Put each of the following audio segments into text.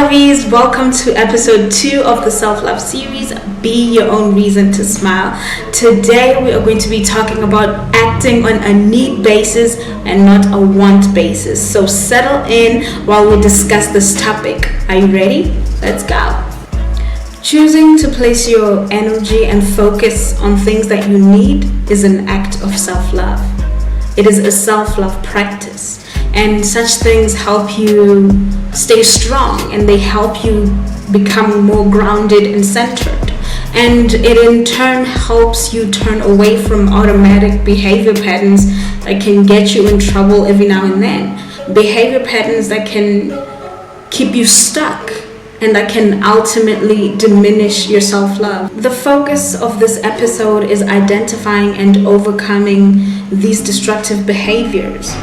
lovies, welcome to episode 2 of the self-love series, Be Your Own Reason to Smile. Today we are going to be talking about acting on a need basis and not a want basis. So settle in while we discuss this topic. Are you ready? Let's go. Choosing to place your energy and focus on things that you need is an act of self-love. It is a self-love practice. And such things help you stay strong, and they help you become more grounded and centered. And it in turn helps you turn away from automatic behavior patterns that can get you in trouble every now and then. Behavior patterns that can keep you stuck and that can ultimately diminish your self-love. The focus of this episode is identifying and overcoming these destructive behaviors.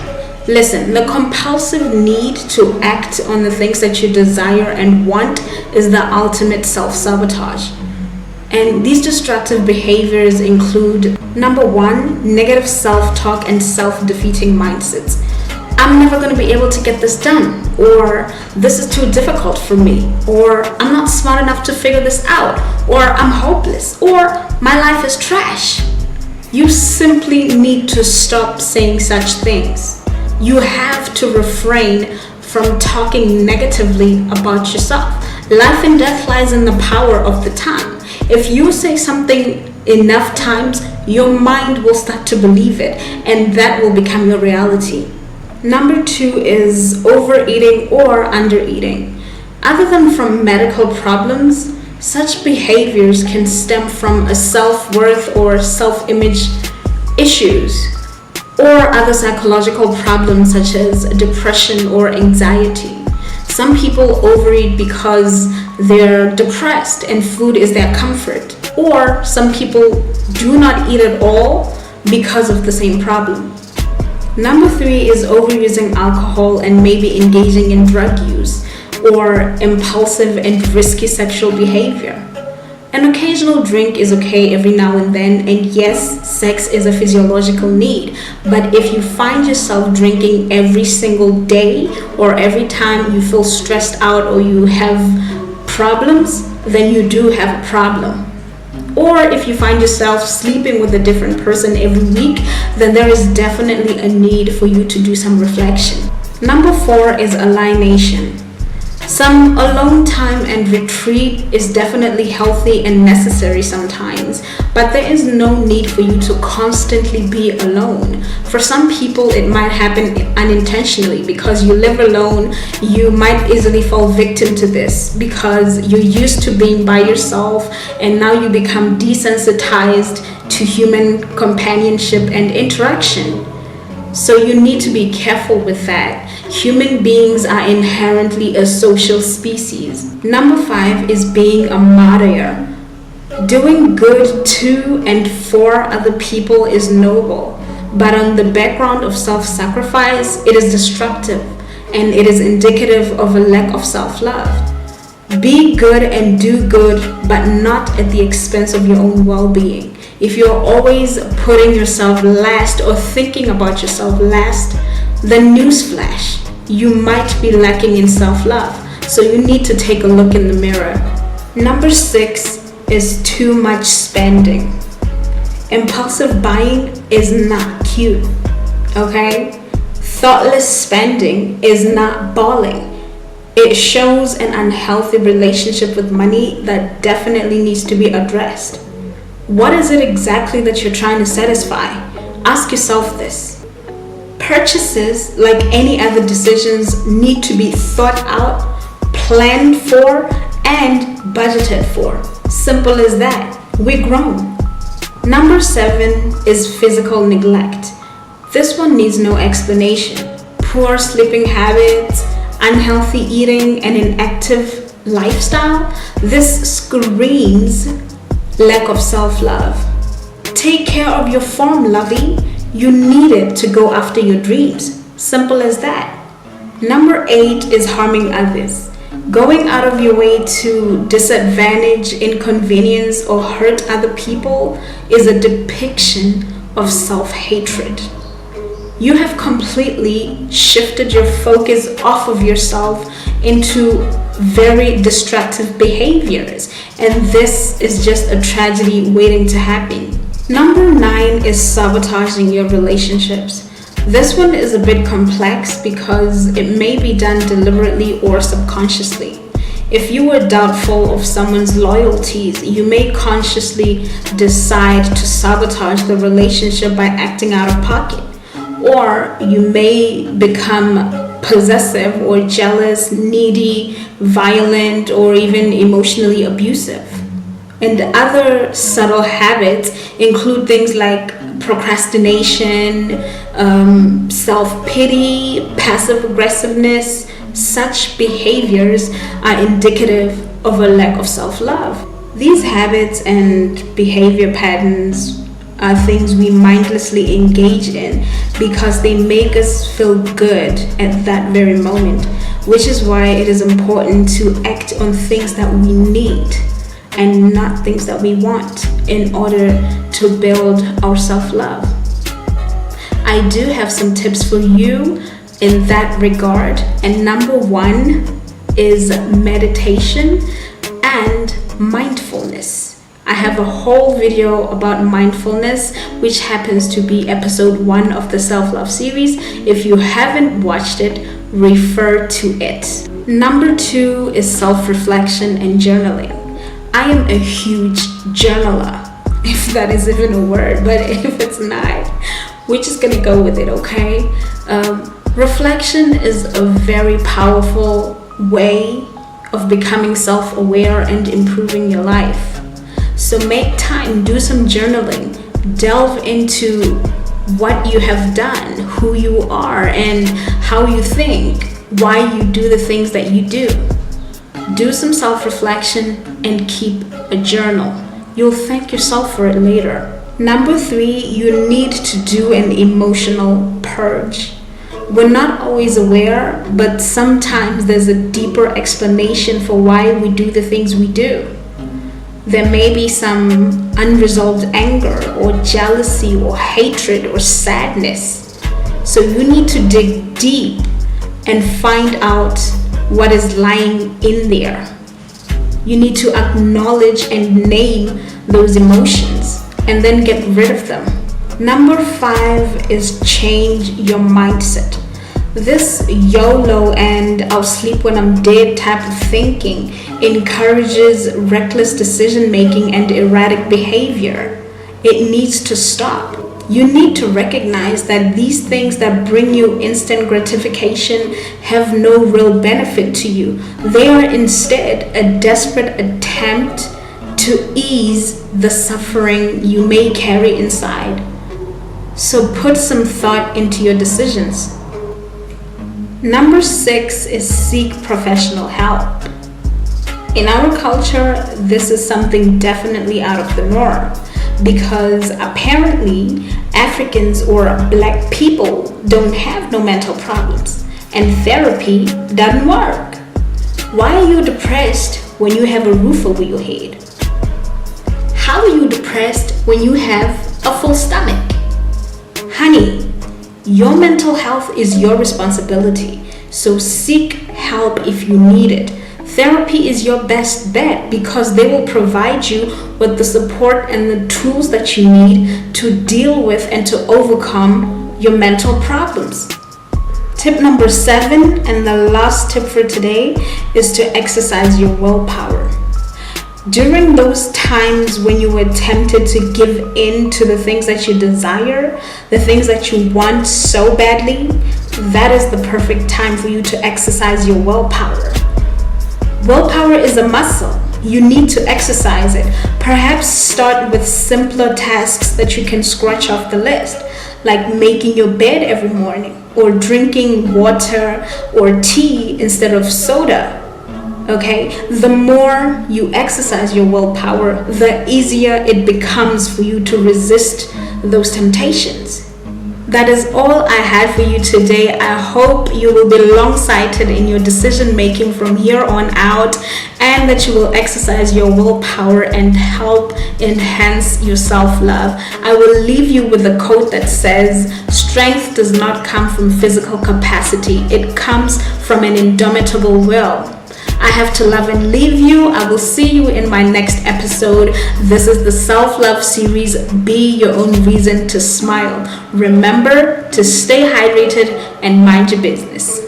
Listen, the compulsive need to act on the things that you desire and want is the ultimate self-sabotage. And these destructive behaviors include, number 1, negative self-talk and self-defeating mindsets. I'm never going to be able to get this done, or this is too difficult for me, or I'm not smart enough to figure this out, or I'm hopeless, or my life is trash. You simply need to stop saying such things. You have to refrain from talking negatively about yourself. Life and death lies in the power of the tongue. If you say something enough times, your mind will start to believe it, and that will become your reality. Number 2 is overeating or undereating. Other than from medical problems, such behaviors can stem from a self-worth or self-image issues, or other psychological problems such as depression or anxiety. Some people overeat because they're depressed and food is their comfort, or some people do not eat at all because of the same problem. Number 3 is overusing alcohol and maybe engaging in drug use or impulsive and risky sexual behavior. An occasional drink is okay every now and then, and yes, sex is a physiological need. But if you find yourself drinking every single day or every time you feel stressed out or you have problems, then you do have a problem. Or if you find yourself sleeping with a different person every week, then there is definitely a need for you to do some reflection. Number 4 is alienation. Some alone time and retreat is definitely healthy and necessary sometimes, but there is no need for you to constantly be alone. For some people, it might happen unintentionally because you live alone. You might easily fall victim to this because you're used to being by yourself, and now you become desensitized to human companionship and interaction. So you need to be careful with that. Human beings are inherently a social species. Number 5 is being a martyr. Doing good to and for other people is noble, but on the background of self-sacrifice, it is destructive and it is indicative of a lack of self-love. Be good and do good, but not at the expense of your own well-being. If you're always putting yourself last or thinking about yourself last, then newsflash, you might be lacking in self-love. So you need to take a look in the mirror. Number 6 is too much spending. Impulsive buying is not cute, okay? Thoughtless spending is not balling. It shows an unhealthy relationship with money that definitely needs to be addressed. What is it exactly that you're trying to satisfy? Ask yourself this. Purchases, like any other decisions, need to be thought out, planned for, and budgeted for. Simple as that. We're grown. Number 7 is physical neglect. This one needs no explanation. Poor sleeping habits, unhealthy eating, and inactive lifestyle. This screams lack of self-love. Take care of your form, lovey. You need it to go after your dreams. Simple as that. Number 8 is harming others. Going out of your way to disadvantage, inconvenience, or hurt other people is a depiction of self-hatred. You have completely shifted your focus off of yourself into very destructive behaviors, and this is just a tragedy waiting to happen. Number 9 is sabotaging your relationships. This one is a bit complex because it may be done deliberately or subconsciously. If you were doubtful of someone's loyalties, you may consciously decide to sabotage the relationship by acting out of pocket. Or you may become possessive or jealous, needy, violent, or even emotionally abusive. And other subtle habits include things like procrastination, self-pity, passive aggressiveness. Such behaviors are indicative of a lack of self-love. These habits and behavior patterns are things we mindlessly engage in because they make us feel good at that very moment, which is why it is important to act on things that we need and not things that we want in order to build our self-love. I do have some tips for you in that regard, and number 1 is meditation and mindfulness. I have a whole video about mindfulness, which happens to be episode 1 of the self-love series. If you haven't watched it, refer to it. Number 2 is self-reflection and journaling. I am a huge journaler, if that is even a word, but if it's not, we're just gonna go with it, okay? Reflection is a very powerful way of becoming self-aware and improving your life. So make time, do some journaling, delve into what you have done, who you are, and how you think, why you do the things that you do. Do some self-reflection and keep a journal. You'll thank yourself for it later. Number 3, you need to do an emotional purge. We're not always aware, but sometimes there's a deeper explanation for why we do the things we do. There may be some unresolved anger or jealousy or hatred or sadness. So you need to dig deep and find out what is lying in there. You need to acknowledge and name those emotions and then get rid of them. Number 5 is change your mindset. This YOLO and I'll sleep when I'm dead type of thinking encourages reckless decision making and erratic behavior. It needs to stop. You need to recognize that these things that bring you instant gratification have no real benefit to you. They are instead a desperate attempt to ease the suffering you may carry inside. So put some thought into your decisions. Number 6 is seek professional help. In our culture, this is something definitely out of the norm because apparently Africans or Black people don't have no mental problems and therapy doesn't work. Why are you depressed when you have a roof over your head? How are you depressed when you have a full stomach? Honey, your mental health is your responsibility, so seek help if you need it. Therapy is your best bet because they will provide you with the support and the tools that you need to deal with and to overcome your mental problems. Tip number 7 and the last tip for today is to exercise your willpower. During those times when you were tempted to give in to the things that you desire, the things that you want so badly, that is the perfect time for you to exercise your willpower. Willpower is a muscle. You need to exercise it. Perhaps start with simpler tasks that you can scratch off the list, like making your bed every morning or drinking water or tea instead of soda. Okay, the more you exercise your willpower, the easier it becomes for you to resist those temptations. That is all I had for you today. I hope you will be long-sighted in your decision making from here on out and that you will exercise your willpower and help enhance your self-love. I will leave you with a quote that says, "Strength does not come from physical capacity. It comes from an indomitable will." I have to love and leave you. I will see you in my next episode. This is the self-love series, Be Your Own Reason to Smile. Remember to stay hydrated and mind your business.